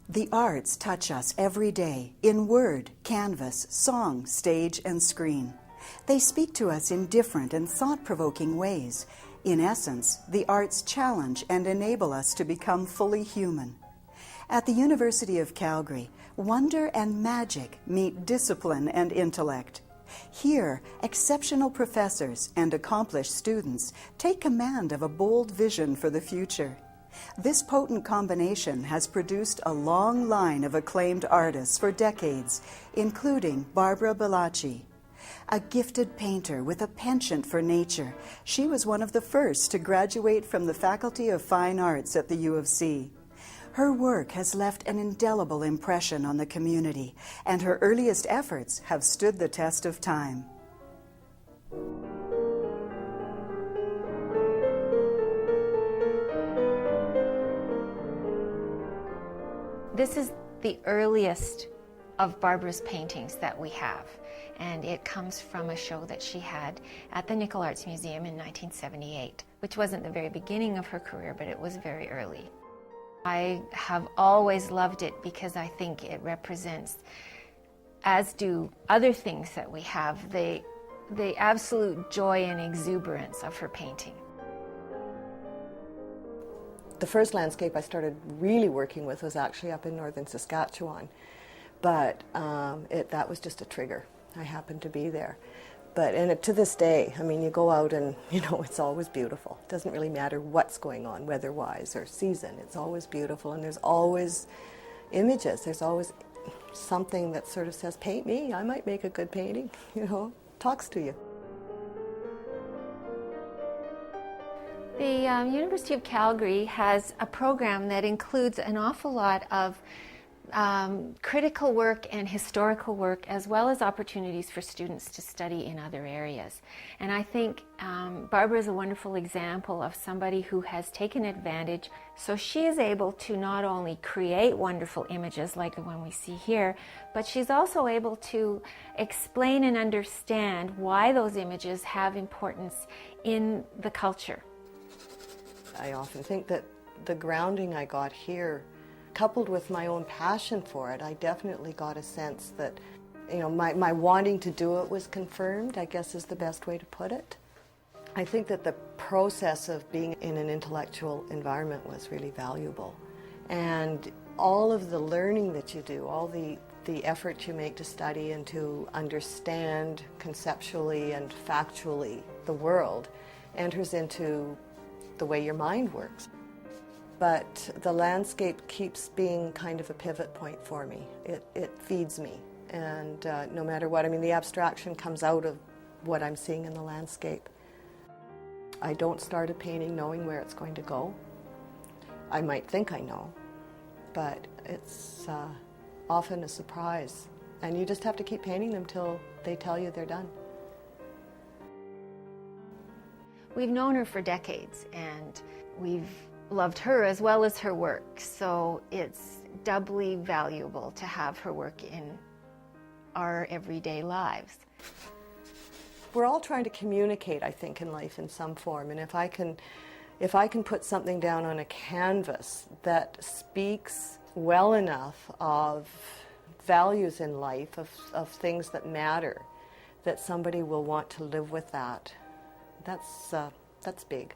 The arts touch us every day in word, canvas, song, stage, and screen. They speak to us in different and thought-provoking ways. In essence, the arts challenge and enable us to become fully human. At the University of Calgary, wonder and magic meet discipline and intellect. Here, exceptional professors and accomplished students take command of a bold vision for the future. This potent combination has produced a long line of acclaimed artists for decades, including Barbara Ballachey. A gifted painter with a penchant for nature, she was one of the first to graduate from the Faculty of Fine Arts at the U of C. Her work has left an indelible impression on the community, and her earliest efforts have stood the test of time. This is the earliest of Barbara's paintings that we have, and it comes from a show that she had at the Nickel Arts Museum in 1978, which wasn't the very beginning of her career, but it was very early. I have always loved it because I think it represents, as do other things that we have, the absolute joy and exuberance of her painting. The first landscape I started really working with was actually up in northern Saskatchewan, but that was just a trigger. I happened to be there. And to this day, I mean, you go out and, it's always beautiful. It doesn't really matter what's going on, weather-wise or season. It's always beautiful, and there's always images. There's always something that sort of says, paint me, I might make a good painting, talks to you. The University of Calgary has a program that includes an awful lot of critical work and historical work, as well as opportunities for students to study in other areas. And I think Barbara is a wonderful example of somebody who has taken advantage, so she is able to not only create wonderful images like the one we see here, but she's also able to explain and understand why those images have importance in the culture. I often think that the grounding I got here, coupled with my own passion for it, I definitely got a sense that, my wanting to do it was confirmed, I guess is the best way to put it. I think that the process of being in an intellectual environment was really valuable. And all of the learning that you do, all the effort you make to study and to understand conceptually and factually the world enters into the way your mind works. But the landscape keeps being kind of a pivot point for me. It feeds me, and no matter what, the abstraction comes out of what I'm seeing in the landscape. I don't start a painting knowing where it's going to go. I might think I know, but it's often a surprise, and you just have to keep painting them till they tell you they're done. We've known her for decades, and we've loved her as well as her work, so it's doubly valuable to have her work in our everyday lives. We're all trying to communicate, I think, in life in some form, and if I can put something down on a canvas that speaks well enough of values in life, of things that matter, that somebody will want to live with that, that's big.